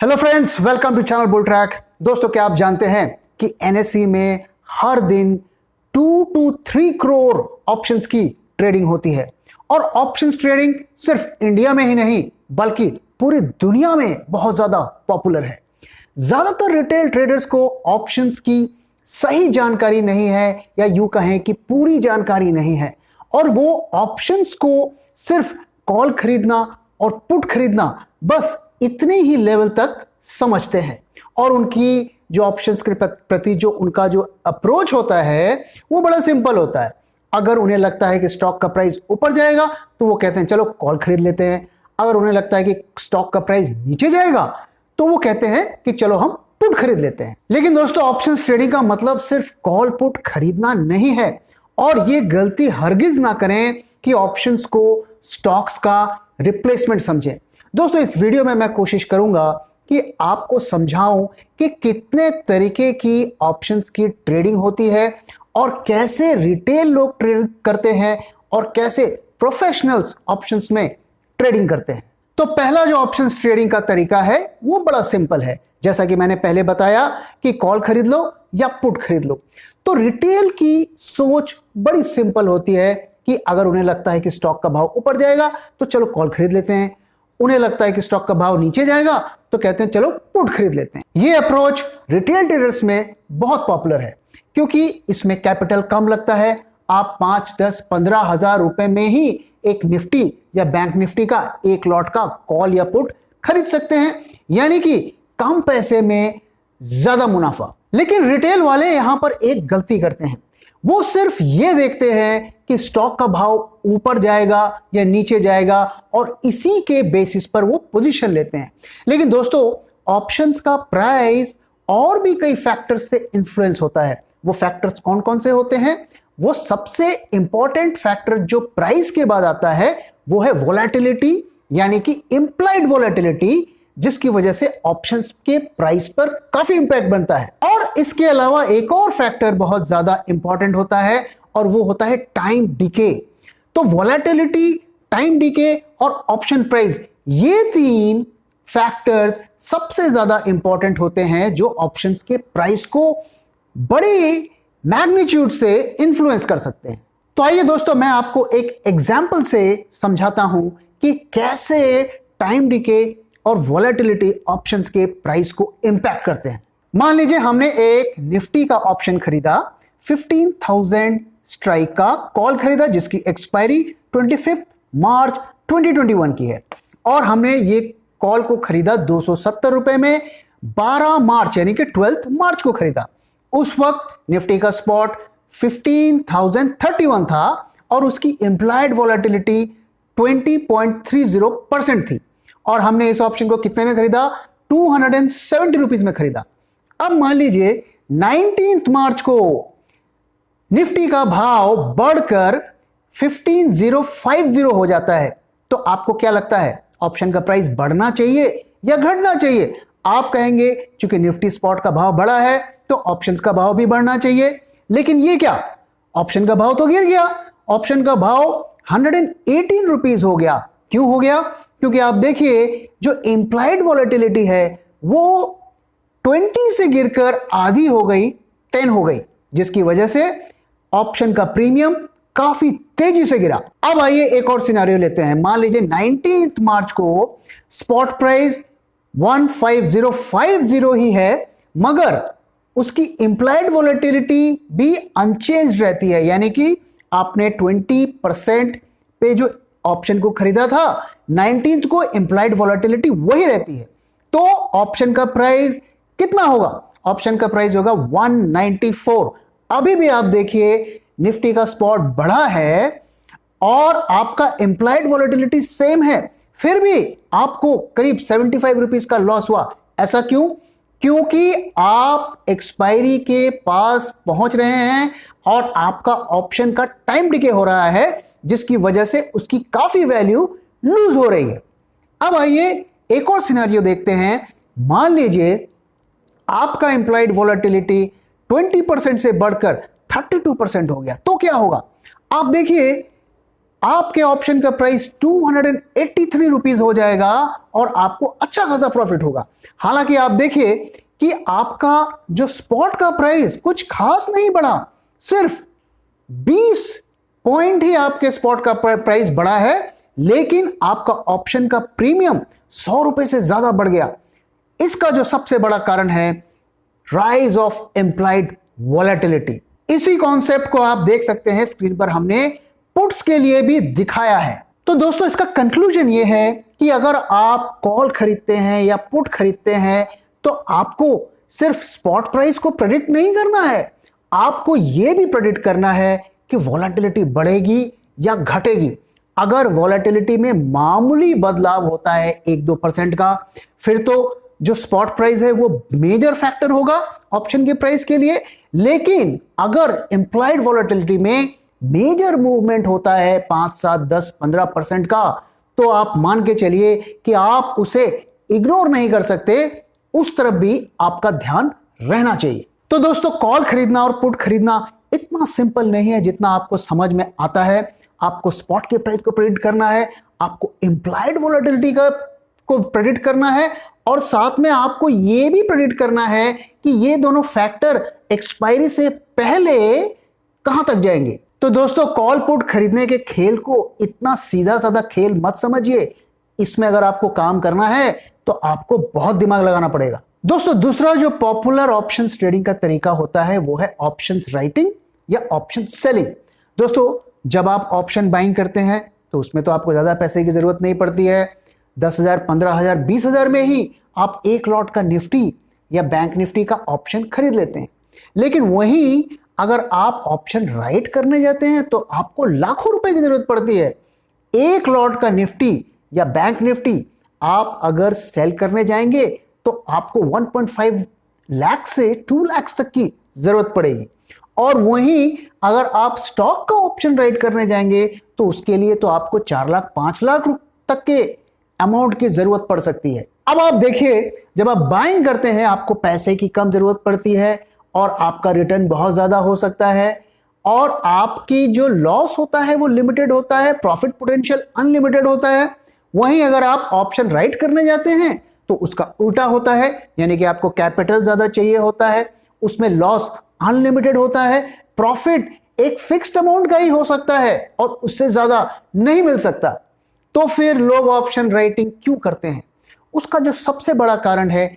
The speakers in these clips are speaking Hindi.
Hello friends, welcome to channel bull track. दोस्तों, क्या आप जानते हैं कि एनएसई में हर दिन 2 to 3 करोड़ ऑप्शंस की ट्रेडिंग होती है। और ऑप्शंस ट्रेडिंग सिर्फ इंडिया में ही नहीं बल्कि पूरी दुनिया में बहुत ज्यादा पॉपुलर है। ज्यादातर रिटेल ट्रेडर्स को ऑप्शंस की सही जानकारी नहीं है, या यूं कहें कि पूरी जानकारी नहीं है, और वो ऑप्शंस को सिर्फ कॉल खरीदना और पुट खरीदना बस इतने ही लेवल तक समझते हैं। और उनकी जो ऑप्शंस के प्रति जो उनका जो अप्रोच होता है वो बड़ा सिंपल होता है। अगर उन्हें लगता है कि स्टॉक का प्राइस ऊपर जाएगा तो वो कहते हैं चलो कॉल खरीद लेते हैं। अगर उन्हें लगता है कि स्टॉक का प्राइस नीचे जाएगा तो वो कहते हैं कि चलो हम पुट खरीद लेते हैं। लेकिन दोस्तों, ऑप्शंस ट्रेडिंग का मतलब सिर्फ कॉल पुट खरीदना नहीं है। और ये गलती हरगिज ना करें कि ऑप्शंस को स्टॉक्स का रिप्लेसमेंट समझें। दोस्तों, इस वीडियो में मैं कोशिश करूंगा कि आपको समझाऊं कि कितने तरीके की ऑप्शंस की ट्रेडिंग होती है और कैसे रिटेल लोग ट्रेड करते हैं और कैसे प्रोफेशनल्स ऑप्शंस में ट्रेडिंग करते हैं। तो पहला जो ऑप्शंस ट्रेडिंग का तरीका है वो बड़ा सिंपल है। जैसा कि मैंने पहले बताया कि कॉल खरीद लो या पुट खरीद लो। तो रिटेल की सोच बड़ी सिंपल होती है कि अगर उन्हें लगता है कि स्टॉक का भाव ऊपर जाएगा तो चलो कॉल खरीद लेते हैं। उन्हें लगता है कि स्टॉक का भाव नीचे जाएगा तो कहते हैं चलो पुट खरीद लेते हैं। यह अप्रोच रिटेल ट्रेडर्स में बहुत पॉपुलर है क्योंकि इसमें कैपिटल कम लगता है। आप 5, 10, 15 हजार रुपए में ही एक निफ्टी या बैंक निफ्टी का एक लॉट का कॉल या पुट खरीद सकते हैं, यानी कि कम पैसे में ज्यादा मुनाफा। लेकिन रिटेल वाले यहां पर एक गलती करते हैं। वो सिर्फ ये देखते हैं कि स्टॉक का भाव ऊपर जाएगा या नीचे जाएगा और इसी के बेसिस पर वो पोजीशन लेते हैं। लेकिन दोस्तों, ऑप्शंस का प्राइस और भी कई फैक्टर्स से इन्फ्लुएंस होता है। वो फैक्टर्स कौन कौन से होते हैं? वो सबसे इंपॉर्टेंट फैक्टर जो प्राइस के बाद आता है वो है वोलेटिलिटी, यानी कि इंप्लाइड वोलेटिलिटी, जिसकी वजह से ऑप्शंस के प्राइस पर काफी इंपैक्ट बनता है। और इसके अलावा एक और फैक्टर बहुत ज्यादा इंपॉर्टेंट होता है और वो होता है टाइम डिके। तो वोलेटिलिटी, टाइम डिके और ऑप्शन प्राइस, ये 3 फैक्टर्स सबसे ज्यादा इंपॉर्टेंट होते हैं जो ऑप्शंस के प्राइस को बड़े मैग्नीट्यूड से इंफ्लुएंस कर सकते हैं। तो आइए दोस्तों, मैं आपको एक एग्जांपल से समझाता हूं कि कैसे टाइम डिके और वोलेटिलिटी ऑप्शंस के प्राइस को इंपैक्ट करते हैं। मान लीजिए हमने एक निफ्टी का ऑप्शन खरीदा, 15,000 स्ट्राइक का कॉल खरीदा जिसकी एक्सपायरी 25 मार्च 2021 की है, और हमने ये कॉल को खरीदा 270 रुपए में 12 मार्च यानी कि 12 मार्च को खरीदा। उस वक्त निफ्टी का स्पॉट 15,031 था और उसकी इंप्लाइड वोलेटिलिटी 20.30% थी, और हमने इस ऑप्शन को कितने में खरीदा? 270 रुपीज में खरीदा। अब मान लीजिए 19 मार्च को निफ्टी का भाव बढ़कर 15,050 हो जाता है, तो आपको क्या लगता है, ऑप्शन का प्राइस बढ़ना चाहिए या घटना चाहिए? आप कहेंगे चूंकि निफ्टी स्पॉट का भाव बढ़ा है तो ऑप्शंस का भाव भी बढ़ना चाहिए। लेकिन ये क्या, ऑप्शन का भाव तो गिर गया। ऑप्शन का भाव 118 रुपीज हो गया। क्यों हो गया? क्योंकि आप देखिए जो इंप्लाइड वोलेटिलिटी है वो 20 से गिरकर आधी हो गई, 10 हो गई, जिसकी वजह से ऑप्शन का प्रीमियम काफी तेजी से गिरा। अब आइए एक और सिनेरियो लेते हैं। मान लीजिए 19 मार्च को स्पॉट प्राइस 15,050 ही है, मगर उसकी इंप्लाइड वोलेटिलिटी भी अनचेंज रहती है, यानी कि आपने 20% पे जो ऑप्शन को खरीदा था, 19 को इंप्लाइड वोलेटिलिटी वही रहती है। तो ऑप्शन का प्राइस कितना होगा? ऑप्शन का प्राइस होगा 194। अभी भी आप देखिए निफ्टी का स्पॉट बढ़ा है और आपका इंप्लाइड वोलेटिलिटी सेम है, फिर भी आपको करीब 75 रुपीज का लॉस हुआ। ऐसा क्यों? क्योंकि आप एक्सपायरी के पास पहुंच रहे हैं और आपका ऑप्शन का टाइम डिके हो रहा है, जिसकी वजह से उसकी काफी वैल्यू लूज हो रही है। अब आइए एक और सिनेरियो देखते हैं। मान लीजिए आपका इंप्लाइड वोलेटिलिटी 20% से बढ़कर 32% हो गया, तो क्या होगा? आप देखिए आपके ऑप्शन का प्राइस 283 रुपीज हो जाएगा और आपको अच्छा खासा प्रॉफिट होगा। हालांकि आप देखिए कि आपका जो स्पॉट का प्राइस कुछ खास नहीं बढ़ा, सिर्फ 20 पॉइंट ही आपके स्पॉट का प्राइस बढ़ा है, लेकिन आपका ऑप्शन का प्रीमियम 100 रुपए से ज्यादा बढ़ गया। इसका जो सबसे बड़ा कारण है राइज ऑफ इंप्लाइड वॉलेटिलिटी। इसी कॉन्सेप्ट को आप देख सकते हैं स्क्रीन पर, हमने पुट्स के लिए भी दिखाया है। तो दोस्तों इसका कंक्लूजन ये है कि अगर आप कॉल खरीदते हैं या पुट खरीदते हैं तो आपको सिर्फ स्पॉट प्राइस को प्रेडिक्ट नहीं करना है, आपको यह भी प्रेडिक्ट करना है कि वॉलेटिलिटी बढ़ेगी या घटेगी। अगर वॉलेटिलिटी में मामूली बदलाव होता है 1-2% का, फिर तो जो स्पॉट प्राइस है वो मेजर फैक्टर होगा ऑप्शन के प्राइस के लिए। लेकिन अगर इंप्लाइड वॉलेटिलिटी में मेजर मूवमेंट होता है 5, 7, 10, 15% का, तो आप मान के चलिए कि आप उसे इग्नोर नहीं कर सकते, उस तरफ भी आपका ध्यान रहना चाहिए। तो दोस्तों कॉल खरीदना और पुट खरीदना इतना सिंपल नहीं है जितना आपको समझ में आता है। आपको स्पॉट के प्राइस को प्रेडिक्ट करना है, आपको इंप्लाइड वॉलेटिलिटी को प्रेडिक्ट करना है, और साथ में आपको यह भी प्रेडिक्ट करना है कि ये दोनों फैक्टर एक्सपायरी से पहले कहां तक जाएंगे। तो दोस्तों कॉल पुट खरीदने के खेल को इतना सीधा साधा खेल मत समझिए। इसमें अगर आपको काम करना है तो आपको बहुत दिमाग लगाना पड़ेगा। दोस्तों दूसरा जो पॉपुलर ऑप्शन ट्रेडिंग का तरीका होता है वो है ऑप्शन राइटिंग या ऑप्शन सेलिंग। दोस्तों जब आप ऑप्शन बाइंग करते हैं तो उसमें तो आपको ज्यादा पैसे की जरूरत नहीं पड़ती है। 10,000, 15,000, 20,000 में ही आप एक लॉट का निफ्टी या बैंक निफ्टी का ऑप्शन खरीद लेते हैं। लेकिन वहीं अगर आप ऑप्शन राइट करने जाते हैं तो आपको लाखों रुपए की जरूरत पड़ती है। एक लॉट का निफ्टी या बैंक निफ्टी आप अगर सेल करने जाएंगे तो आपको 1.5 लाख से 2 लाख तक की जरूरत पड़ेगी। और वहीं अगर आप स्टॉक का ऑप्शन राइट करने जाएंगे तो उसके लिए तो आपको 4 लाख 5 लाख तक के अमाउंट की जरूरत पड़ सकती है। अब आप देखिए जब आप बाइंग करते हैं आपको पैसे की कम जरूरत पड़ती है और आपका रिटर्न बहुत ज्यादा हो सकता है, और आपकी जो लॉस होता है वो लिमिटेड होता है, प्रॉफिट पोटेंशियल अनलिमिटेड होता है। वहीं अगर आप ऑप्शन राइट करने जाते हैं तो उसका उल्टा होता है, यानी कि आपको कैपिटल ज्यादा चाहिए होता है, उसमें लॉस अनलिमिटेड होता है, प्रॉफिट एक फिक्स्ड अमाउंट का ही हो सकता है और उससे ज्यादा नहीं मिल सकता। तो फिर लोग ऑप्शन राइटिंग क्यों करते हैं? उसका जो सबसे बड़ा कारण है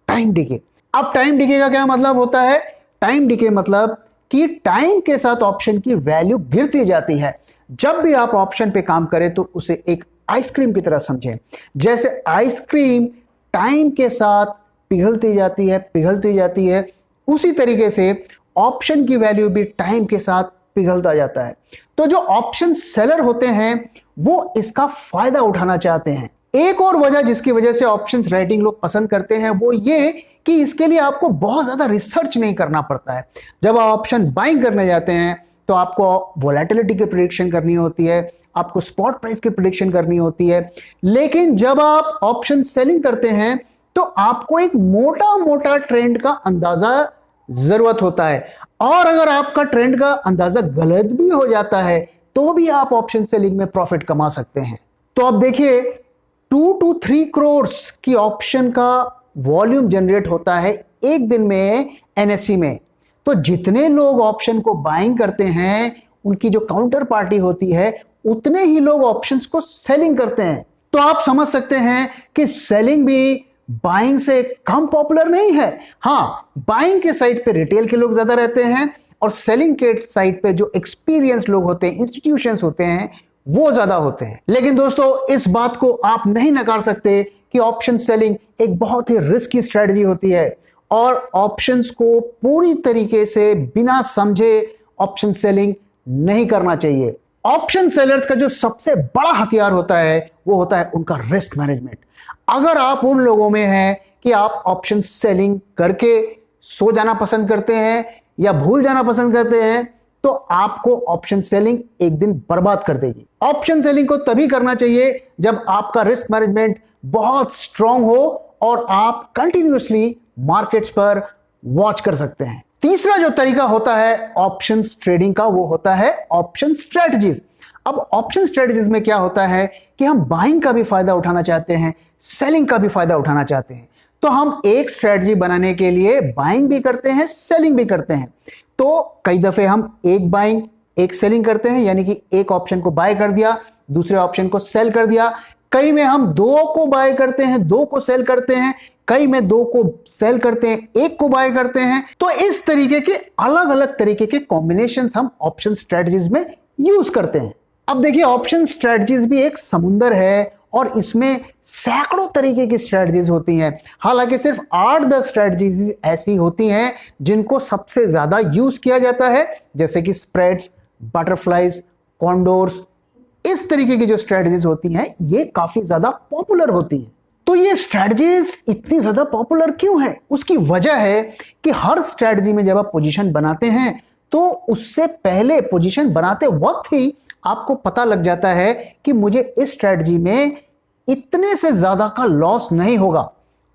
टाइम डिके। अब टाइम डिके का क्या मतलब होता है? टाइम डिके मतलब कि टाइम के साथ ऑप्शन की वैल्यू गिरती जाती है। जब भी आप ऑप्शन पे काम करें तो उसे एक आइसक्रीम की तरह समझें। जैसे आइसक्रीम टाइम के साथ पिघलती जाती है, उसी तरीके से ऑप्शन की वैल्यू भी टाइम के साथ पिघलता जाता है। तो जो ऑप्शन सेलर होते हैं वो इसका फायदा उठाना चाहते हैं। एक और वजह जिसकी वजह से ऑप्शंस राइटिंग लोग पसंद करते हैं वो ये कि इसके लिए आपको बहुत ज्यादा रिसर्च नहीं करना पड़ता है। जब आप ऑप्शन बाइंग करने जाते हैं तो आपको वोलेटिलिटी की प्रेडिक्शन करनी होती है, आपको स्पॉट प्राइस की प्रेडिक्शन करनी होती है। लेकिन जब आप ऑप्शन सेलिंग करते हैं तो आपको एक मोटा मोटा ट्रेंड का अंदाजा जरूरत होता है, और अगर आपका ट्रेंड का अंदाजा गलत भी हो जाता है तो भी आप ऑप्शन सेलिंग में प्रॉफिट कमा सकते हैं। तो अब देखिए 2 to 3 करोड़ की ऑप्शन का वॉल्यूम जनरेट होता है एक दिन में एनएससी में। तो जितने लोग ऑप्शन को बाइंग करते हैं उनकी जो काउंटर पार्टी होती है उतने ही लोग ऑप्शंस को सेलिंग करते हैं। तो आप समझ सकते हैं कि सेलिंग भी बाइंग से कम पॉपुलर नहीं है। हाँ, बाइंग के साइड पे रिटेल के लोग ज्यादा रहते हैं और सेलिंग के साइड पे जो एक्सपीरियंस लोग होते हैं, इंस्टीट्यूशंस होते हैं, वो ज्यादा होते हैं। लेकिन दोस्तों इस बात को आप नहीं नकार सकते कि ऑप्शन सेलिंग एक बहुत ही रिस्की स्ट्रेटजी होती है और ऑप्शंस को पूरी तरीके से बिना समझे ऑप्शन सेलिंग नहीं करना चाहिए। ऑप्शन सेलर्स का जो सबसे बड़ा हथियार होता है वो होता है उनका रिस्क मैनेजमेंट। अगर आप उन लोगों में हैं कि आप ऑप्शन सेलिंग करके सो जाना पसंद करते हैं या भूल जाना पसंद करते हैं तो आपको ऑप्शन सेलिंग एक दिन बर्बाद कर देगी। ऑप्शन सेलिंग को तभी करना चाहिए जब आपका रिस्क मैनेजमेंट बहुत स्ट्रांग हो और आप कंटिन्यूअसली मार्केट्स पर वॉच कर सकते हैं। तीसरा जो तरीका होता है ऑप्शंस ट्रेडिंग का वो होता है ऑप्शन स्ट्रेटजीज। अब ऑप्शन स्ट्रेटजीज में क्या होता है कि हम बाइंग का भी फायदा उठाना चाहते हैं, सेलिंग का भी फायदा उठाना चाहते हैं। तो हम एक स्ट्रेटजी बनाने के लिए बाइंग भी करते हैं, सेलिंग भी करते हैं। तो कई दफे हम एक बाइंग एक सेलिंग करते हैं, यानी कि एक ऑप्शन को बाय कर दिया, दूसरे ऑप्शन को सेल कर दिया। कई में हम दो को बाय करते हैं, दो को सेल करते हैं, कई में दो को सेल करते हैं, एक को बाय करते हैं। तो इस तरीके के अलग अलग तरीके के कॉम्बिनेशंस हम ऑप्शन स्ट्रेटजीज में यूज करते हैं। अब देखिए, ऑप्शन स्ट्रेटजीज भी एक समुंदर है और इसमें सैकड़ों तरीके की स्ट्रेटजीज होती हैं। हालांकि सिर्फ 8-10 स्ट्रेटजीज ऐसी होती हैं जिनको सबसे ज्यादा यूज किया जाता है, जैसे कि स्प्रेड्स, बटरफ्लाइज, कॉन्डोर्स। इस तरीके की जो स्ट्रेटजीज होती हैं ये काफी ज्यादा पॉपुलर होती हैं। तो ये स्ट्रेटजीज इतनी ज्यादा पॉपुलर क्यों है? उसकी वजह है कि हर स्ट्रेटजी में जब आप पोजीशन बनाते हैं तो उससे पहले पोजीशन बनाते वक्त ही आपको पता लग जाता है कि मुझे इस स्ट्रेटजी में इतने से ज्यादा का लॉस नहीं होगा।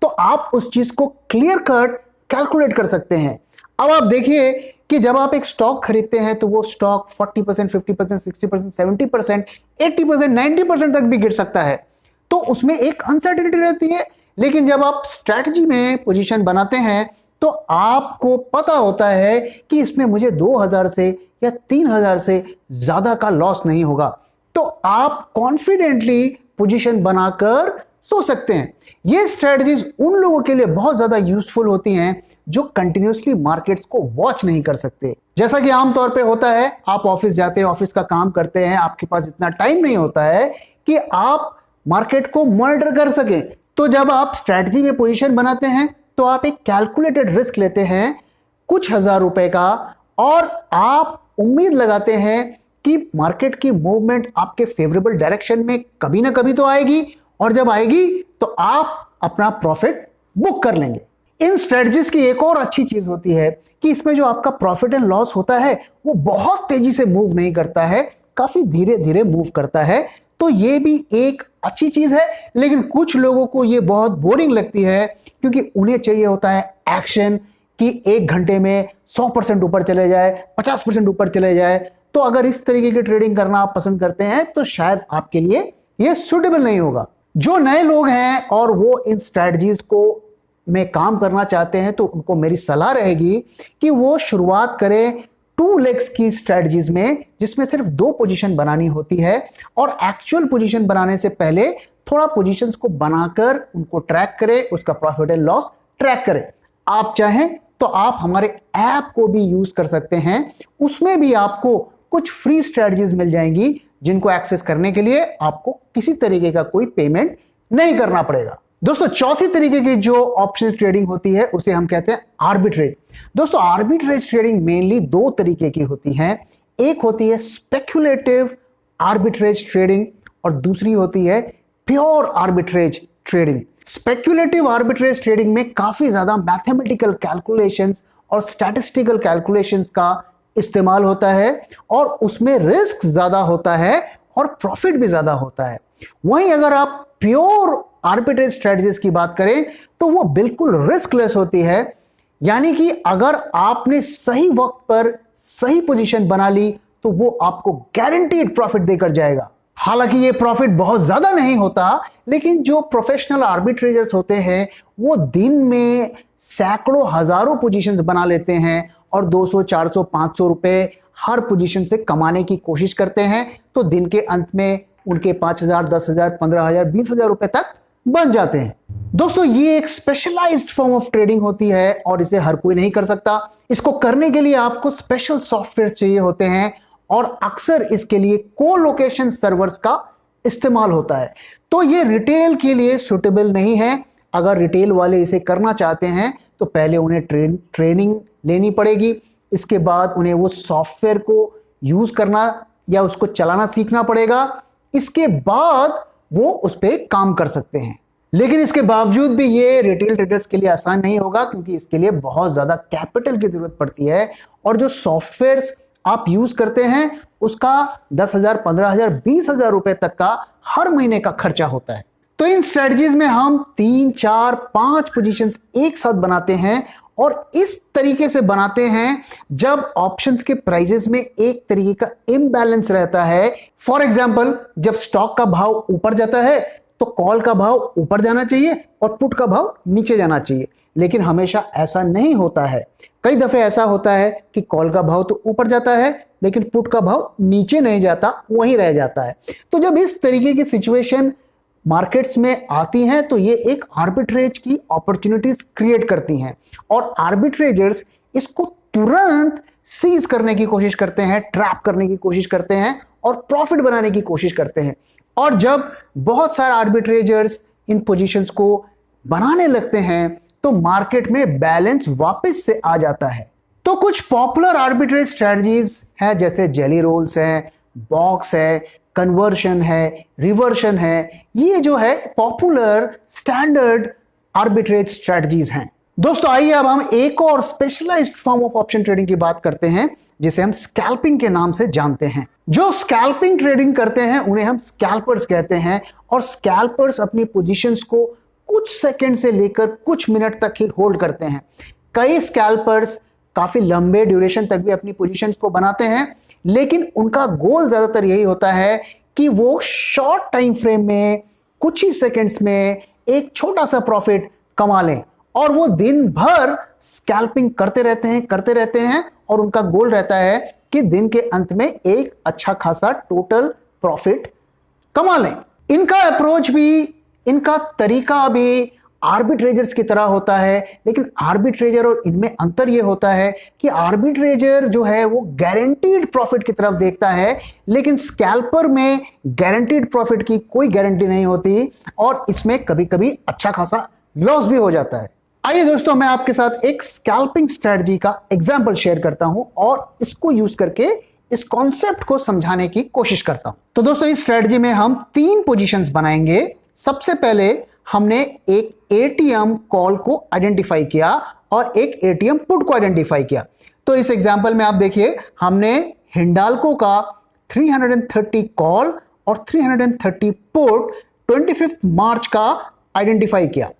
तो आप उस चीज को क्लियर कट कैलकुलेट कर सकते हैं। अब आप देखिए कि जब आप एक स्टॉक खरीदते हैं तो वो स्टॉक 40%, 50%, 60%, 70%, 80%, 90% तक भी गिर सकता है। तो उसमें एक अनसर्टेनिटी रहती है। लेकिन जब आप स्ट्रैटेजी में पोजीशन बनाते हैं तो आपको पता होता है कि इसमें मुझे 2000 से या 3000 से ज्यादा का लॉस नहीं होगा। तो आप कॉन्फिडेंटली पोजीशन बनाकर सो सकते हैं। ये स्ट्रेटजीज उन लोगों के लिए बहुत ज्यादा यूजफुल होती हैं जो कंटिन्यूसली मार्केट्स को वॉच नहीं कर सकते। जैसा कि आमतौर पे होता है, आप ऑफिस जाते हैं, ऑफिस का काम करते हैं, आपके पास इतना टाइम नहीं होता है कि आप मार्केट को मॉनिटर कर सकें। तो जब आप स्ट्रेटजी में पोजीशन बनाते हैं तो आप एक कैलकुलेटेड रिस्क लेते हैं कुछ हजार रुपए का, और आप उम्मीद लगाते हैं कि मार्केट की मूवमेंट आपके फेवरेबल डायरेक्शन में कभी ना कभी तो आएगी, और जब आएगी तो आप अपना प्रॉफिट बुक कर लेंगे। इन स्ट्रेटजीज की एक और अच्छी चीज होती है कि इसमें जो आपका प्रॉफिट एंड लॉस होता है वो बहुत तेजी से मूव नहीं करता है, काफी धीरे धीरे मूव करता है। तो ये भी एक अच्छी चीज है। लेकिन कुछ लोगों को ये बहुत बोरिंग लगती है क्योंकि उन्हें चाहिए होता है एक्शन, कि एक घंटे में 100% ऊपर चले जाए, 50% ऊपर चले जाए। तो अगर इस तरीके की ट्रेडिंग करना आप पसंद करते हैं तो शायद आपके लिए ये सूटेबल नहीं होगा। जो नए लोग हैं और वो इन स्ट्रेटजीज को में काम करना चाहते हैं तो उनको मेरी सलाह रहेगी कि वो शुरुआत करें 2 लेग्स की स्ट्रेटजीज में, जिसमें सिर्फ 2 पोजीशन बनानी होती है, और एक्चुअल पोजीशन बनाने से पहले थोड़ा पोजीशंस को बनाकर उनको ट्रैक करें, उसका प्रॉफिट एंड लॉस ट्रैक करें। आप चाहें तो आप हमारे ऐप को भी यूज कर सकते हैं, उसमें भी आपको कुछ फ्री स्ट्रेटजीज मिल जाएंगी जिनको एक्सेस करने के लिए आपको किसी तरीके का कोई पेमेंट नहीं करना पड़ेगा। दोस्तों, चौथी तरीके की जो ऑप्शन ट्रेडिंग होती है उसे हम कहते हैं आर्बिट्रेज। दोस्तों, आर्बिट्रेज ट्रेडिंग मेनली 2 तरीके की होती है। एक होती है स्पेक्युलेटिव आर्बिट्रेज ट्रेडिंग और दूसरी होती है pure arbitrage trading. Speculative arbitrage trading में काफी ज्यादा मैथमेटिकल कैलकुलेशंस और स्टैटिस्टिकल कैलकुलेशंस का इस्तेमाल होता है, और उसमें रिस्क ज्यादा होता है और प्रॉफिट भी ज्यादा होता है। वहीं अगर आप प्योर आर्बिट्रेज स्ट्रेटजीज की बात करें तो वो बिल्कुल रिस्कलेस होती है। यानी कि अगर आपने सही वक्त पर सही पोजीशन बना ली तो वो आपको गारंटीड प्रॉफिट देकर जाएगा। हालांकि ये प्रॉफिट बहुत ज्यादा नहीं होता, लेकिन जो प्रोफेशनल आर्बिट्रेजर्स होते हैं वो दिन में सैकड़ों हजारों पोजीशंस बना लेते हैं और 200, 400, 500 रुपए हर पोजीशन से कमाने की कोशिश करते हैं। तो दिन के अंत में उनके 5000, 10,000, 15,000, 20,000 रुपए तक बन जाते हैं। दोस्तों, ये एक स्पेशलाइज्ड फॉर्म ऑफ ट्रेडिंग होती है और इसे हर कोई नहीं कर सकता। इसको करने के लिए आपको स्पेशल सॉफ्टवेयर चाहिए होते हैं, और अक्सर इसके लिए कोलोकेशन सर्वर्स का इस्तेमाल होता है। तो ये रिटेल के लिए सुटेबल नहीं है। अगर रिटेल वाले इसे करना चाहते हैं तो पहले उन्हें ट्रेनिंग लेनी पड़ेगी, इसके बाद उन्हें वो सॉफ्टवेयर को यूज करना या उसको चलाना सीखना पड़ेगा, इसके बाद वो उस पर काम कर सकते हैं। लेकिन इसके बावजूद भी ये रिटेल ट्रेडर्स के लिए आसान नहीं होगा, क्योंकि इसके लिए बहुत ज्यादा कैपिटल की जरूरत पड़ती है, और जो सॉफ्टवेयर आप यूज करते हैं उसका 10,000, 15,000, 20,000 रुपए तक का हर महीने का खर्चा होता है। तो इन स्ट्रेटजीज में हम 3, 4, 5 पोजीशंस एक साथ बनाते हैं और इस तरीके से बनाते हैं जब ऑप्शंस के प्राइजेस में एक तरीके का इम्बैलेंस रहता है। फॉर एग्जांपल, जब स्टॉक का भाव ऊपर जाता है तो कॉल का भाव ऊपर जाना चाहिए और पुट का भाव नीचे जाना चाहिए, लेकिन हमेशा ऐसा नहीं होता है। कई दफे ऐसा होता है कि कॉल का भाव तो ऊपर जाता है लेकिन पुट का भाव नीचे नहीं जाता, वहीं रह जाता है। तो जब इस तरीके की सिचुएशन मार्केट्स में आती हैं तो ये एक आर्बिट्रेज की अपॉर्चुनिटीज क्रिएट करती हैं और आर्बिट्रेजर्स इसको तुरंत सीज करने की कोशिश करते हैं, ट्रैप करने की कोशिश करते हैं और प्रॉफिट बनाने की कोशिश करते हैं। और जब बहुत सारे आर्बिट्रेजर्स इन पोजीशंस को बनाने लगते हैं तो मार्केट में बैलेंस वापस से आ जाता है। तो कुछ पॉपुलर आर्बिट्रेज स्ट्रेटजीज हैं, जैसे जेली रोल्स है, बॉक्स है, कन्वर्शन है, रिवर्शन है। ये जो है पॉपुलर स्टैंडर्ड आर्बिट्रेज स्ट्रेटजीज हैं। दोस्तों आइए अब हम एक और specialized form of option trading की बात करते हैं, जिसे हम स्कैल्पिंग के नाम से जानते हैं। जो स्कैल्पिंग ट्रेडिंग करते हैं उन्हें हम स्कैल्पर्स कहते हैं और स्कैल्पर्स अपनी पोजीशंस को कुछ सेकंड से लेकर कुछ मिनट तक ही होल्ड करते हैं। कई स्कैल्पर्स काफी लंबे ड्यूरेशन तक भी अपनी पोजीशंस को बनाते हैं, लेकिन उनका गोल ज्यादातर यही होता है कि वो शॉर्ट टाइम फ्रेम में कुछ ही सेकंड्स में एक छोटा सा प्रॉफिट कमा लें और वो दिन भर स्कैल्पिंग करते रहते हैं और उनका गोल रहता है कि दिन के अंत में एक अच्छा खासा टोटल प्रॉफिट कमा लें। इनका अप्रोच भी, इनका तरीका भी आर्बिट्रेजर्स की तरह होता है, लेकिन आर्बिट्रेजर और इनमें अंतर यह होता है कि आर्बिट्रेजर जो है वो गारंटीड प्रॉफिट की तरफ देखता है, लेकिन स्कैल्पर में गारंटीड प्रॉफिट की कोई गारंटी नहीं होती और इसमें कभी कभी अच्छा खासा लॉस भी हो जाता है। आइए दोस्तों, मैं आपके साथ एक स्कैल्पिंग स्ट्रेटजी का एग्जाम्पल शेयर करता हूं और इसको यूज करके इस कॉन्सेप्ट को समझाने की कोशिश करता हूं। तो दोस्तों इस स्ट्रेटजी में हम 3 पोजीशंस बनाएंगे। सबसे पहले हमने एक एटीएम कॉल को आइडेंटिफाई किया और एक एटीएम पुट को आइडेंटिफाई किया। तो इस एग्जांपल में आप देखिए, हमने हिंडाल्को का 330 कॉल और 330 पुट 25 मार्च का आइडेंटिफाई किया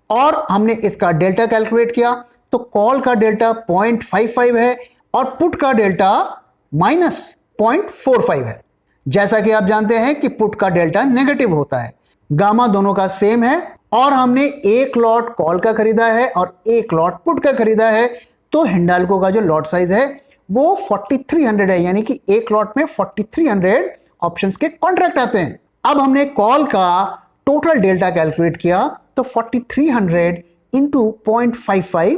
और हमने इसका डेल्टा कैलकुलेट किया। तो कॉल का डेल्टा 0.55 है और पुट का डेल्टा -0.45 है। जैसा कि आप जानते हैं कि पुट का डेल्टा नेगेटिव होता है। गामा दोनों का सेम है और हमने एक लॉट कॉल का खरीदा है और एक लॉट पुट का खरीदा है। तो हिंडाल्को का जो लॉट साइज है वो 4300 है, यानी कि एक लॉट में 4300 ऑप्शंस के कॉन्ट्रैक्ट आते हैं। अब हमने कॉल का टोटल डेल्टा कैलकुलेट किया तो 4300 इंटू 0.55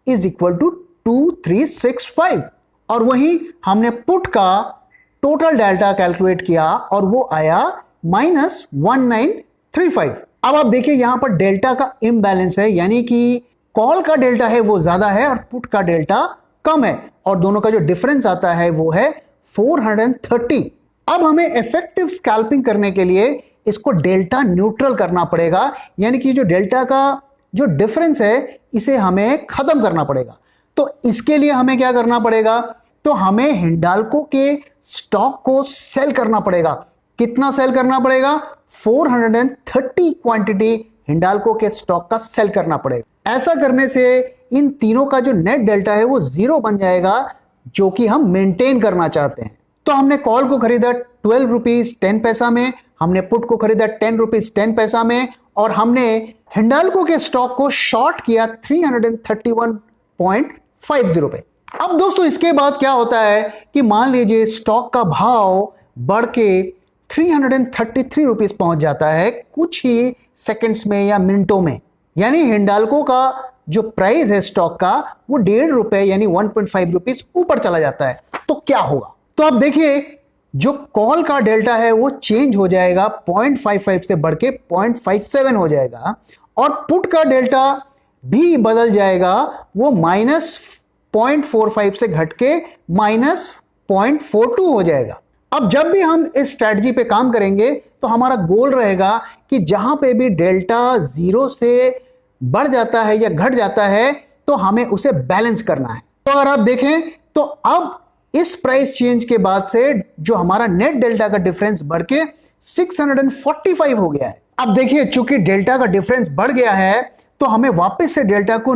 इज इक्वल टू 2365 और वही हमने पुट का टोटल डेल्टा कैलकुलेट किया और वो आया -1935। अब आप देखिए यहां पर डेल्टा का इम्बैलेंस है, यानी कि कॉल का डेल्टा है वो ज्यादा है और पुट का डेल्टा कम है और दोनों का जो डिफरेंस आता है वो है 430। अब हमें इफेक्टिव स्कैल्पिंग करने के लिए इसको डेल्टा न्यूट्रल करना पड़ेगा, यानी कि जो डेल्टा का जो डिफरेंस है इसे हमें खत्म करना पड़ेगा। तो इसके लिए हमें क्या करना पड़ेगा, तो हमें हिंडाल्को के स्टॉक को सेल करना पड़ेगा। कितना सेल करना पड़ेगा, 430 क्वांटिटी हिंडाल्को के स्टॉक का सेल करना पड़ेगा। ऐसा करने से इन तीनों का जो नेट डेल्टा है वो 0 बन जाएगा, जो कि हम मेंटेन करना चाहते हैं। तो हमने कॉल को खरीदा 12 रुपीज 10 पैसा में, हमने पुट को खरीदा 10 रुपीज 10 पैसा में और हमने हिंडाल्को के स्टॉक को शॉर्ट किया 331.50 पे। अब दोस्तों इसके बाद क्या होता है कि मान लीजिए स्टॉक का भाव बढ़ के 333 रुपीज पहुंच जाता है कुछ ही सेकंड्स में या मिनटों में, यानी हिंडाल्को का जो प्राइस है स्टॉक का वो 1.5 रुपए यानी 1.5 रुपीज ऊपर चला जाता है। तो क्या होगा, तो आप देखिए जो कॉल का डेल्टा है वो चेंज हो जाएगा, 0.55 से बढ़ के 0.57 हो जाएगा और पुट का डेल्टा भी बदल जाएगा, वो -0.45 से घट के -0.42 हो जाएगा। अब जब भी हम इस स्ट्रैटेजी पे काम करेंगे तो हमारा गोल रहेगा कि जहां पे भी डेल्टा 0 से बढ़ जाता है या घट जाता है तो हमें उसे बैलेंस करना है। तो अगर आप देखें तो अब इस प्राइस चेंज के बाद से जो हमारा नेट डेल्टा का डिफरेंस बढ़ के 645 हो गया है। अब देखिए चूंकि डेल्टा का डिफरेंस बढ़ गया है तो हमें वापस से डेल्टा को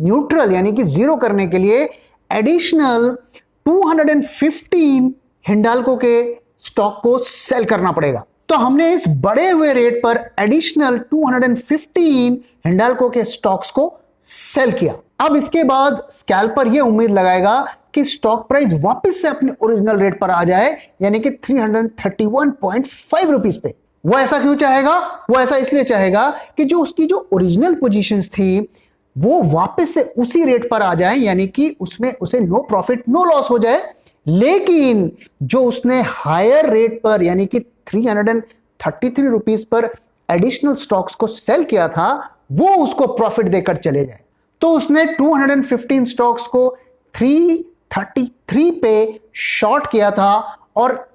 न्यूट्रल यानी कि जीरो करने के लिए एडिशनल 215 हिंडाल्को के स्टॉक को सेल करना पड़ेगा। तो हमने इस बढ़े हुए रेट पर एडिशनल 215 हिंडाल्को के स्टॉक्स को सेल किया। अब इसके बाद स्कैल्पर यह उम्मीद लगाएगा कि स्टॉक प्राइस वापस से अपने ओरिजिनल रेट पर आ जाए, यानी कि 331.5 रुपीस पे। वो ऐसा क्यों चाहेगा? वो ऐसा इसलिए चाहेगा कि जो उसकी जो ओरिजिनल पोजीशंस थी वो वापस से उसी रेट पर आ जाए, यानी कि उसमें उसे नो प्रॉफिट नो लॉस हो जाए। लेकिन जो उसने हायर रेट पर यानी कि 333 रुपीस पर एडिशनल स्टॉक्स को सेल किया था वो उसको प्रॉफिट देकर चले जाए। तो उसने 215 स्टॉक्स को 333 पे शॉर्ट किया था और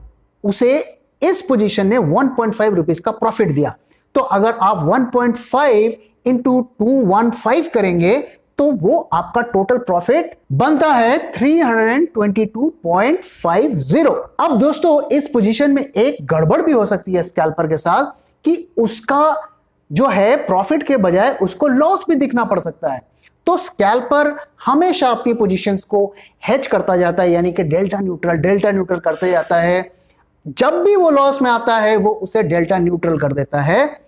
उसे इस पोजीशन ने 1.5 रुपीस का प्रॉफिट दिया। तो अगर आप 1.5 इंटू 215 करेंगे तो वो आपका टोटल प्रॉफिट बनता है 322.50। अब दोस्तों इस पोजीशन में एक गड़बड़ भी हो सकती है स्कैल्पर के साथ कि उसका जो है प्रॉफिट के बजाय उसको लॉस भी दिखना पड़ सकता है। तो स्कैल्पर हमेशा अपनी पोजीशंस को हेज करता जाता है, यानी कि डेल्टा न्यूट्रल करते जाता है। जब भी वो लॉस में आता है वो उसे डेल्टा न्यूट्रल कर देता है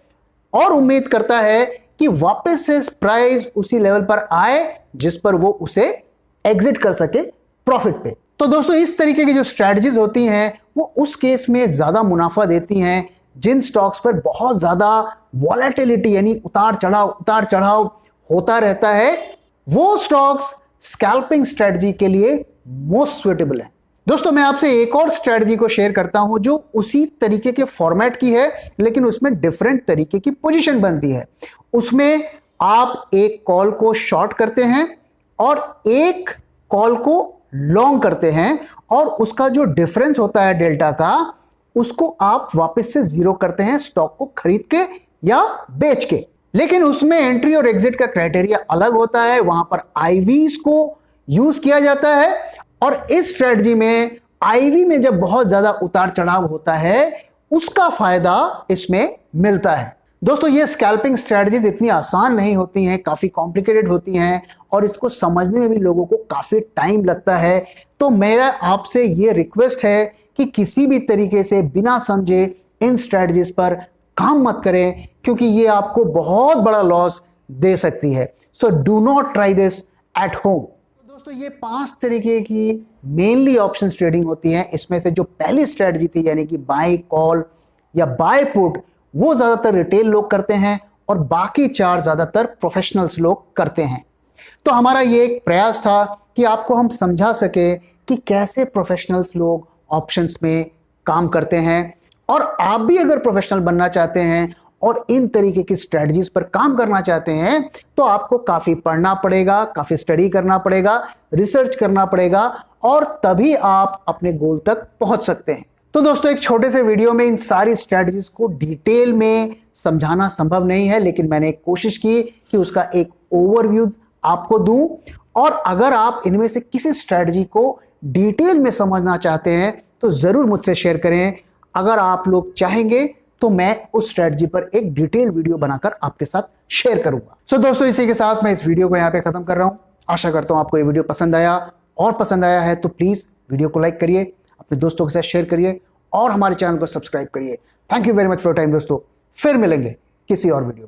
और उम्मीद करता है कि वापस से प्राइस उसी लेवल पर आए जिस पर वो उसे एग्जिट कर सके प्रॉफिट पे। तो दोस्तों इस तरीके की जो स्ट्रेटजीज होती हैं वो उस केस में ज्यादा मुनाफा देती हैं जिन स्टॉक्स पर बहुत ज्यादा वॉलेटिलिटी यानी उतार चढ़ाव होता रहता है। वो स्टॉक्स स्कैल्पिंग स्ट्रेटजी के लिए मोस्ट सुटेबल है। दोस्तों मैं आपसे एक और स्ट्रेटजी को शेयर करता हूं जो उसी तरीके के फॉर्मेट की है, लेकिन उसमें डिफरेंट तरीके की पोजीशन बनती है। उसमें आप एक कॉल को शॉर्ट करते हैं और एक कॉल को लॉन्ग करते हैं और उसका जो डिफरेंस होता है डेल्टा का उसको आप वापस से जीरो करते हैं स्टॉक को खरीद के या बेच के। लेकिन उसमें एंट्री और एग्जिट का क्राइटेरिया अलग होता है, वहां पर आईवीज को यूज किया जाता है और इस स्ट्रेटजी में आईवी में जब बहुत ज्यादा उतार चढ़ाव होता है उसका फायदा इसमें मिलता है। दोस्तों ये स्कैल्पिंग स्ट्रेटजीज इतनी आसान नहीं होती हैं, काफी कॉम्प्लिकेटेड होती हैं और इसको समझने में भी लोगों को काफी टाइम लगता है। तो मेरा आपसे ये रिक्वेस्ट है कि किसी भी तरीके से बिना समझे इन स्ट्रेटजीज पर काम मत करें, क्योंकि ये आपको बहुत बड़ा लॉस दे सकती है। So do not try this at home. दोस्तों ये 5 तरीके की मेनली ऑप्शंस ट्रेडिंग होती है। इसमें से जो पहली स्ट्रेटजी थी यानी कि बाय कॉल या बाय पुट, वो ज्यादातर रिटेल लोग करते हैं और बाकी 4 ज्यादातर प्रोफेशनल्स लोग करते हैं। तो हमारा ये एक प्रयास था कि आपको हम समझा सके कि कैसे प्रोफेशनल्स लोग ऑप्शंस में काम करते हैं और आप भी अगर प्रोफेशनल बनना चाहते हैं और इन तरीके की स्ट्रेटजीज पर काम करना चाहते हैं तो आपको काफी पढ़ना पड़ेगा, काफी स्टडी करना पड़ेगा, रिसर्च करना पड़ेगा और तभी आप अपने गोल तक पहुंच सकते हैं। तो दोस्तों एक छोटे से वीडियो में इन सारी स्ट्रेटजीज को डिटेल में समझाना संभव नहीं है, लेकिन मैंने कोशिश की कि उसका एक ओवरव्यू आपको दूं। और अगर आप इनमें से किसी स्ट्रेटजी को डिटेल में समझना चाहते हैं तो जरूर मुझसे शेयर करें। अगर आप लोग चाहेंगे तो मैं उस स्ट्रेटजी पर एक डिटेल वीडियो बनाकर आपके साथ शेयर करूंगा। सो दोस्तों इसी के साथ मैं इस वीडियो को यहाँ पे खत्म कर रहा हूं। आशा करता हूं आपको ये वीडियो पसंद आया, और पसंद आया है तो प्लीज वीडियो को लाइक करिए, अपने दोस्तों के साथ शेयर करिए और हमारे चैनल को सब्सक्राइब करिए। Thank you very much for time दोस्तों। फिर मिलेंगे किसी और वीडियो।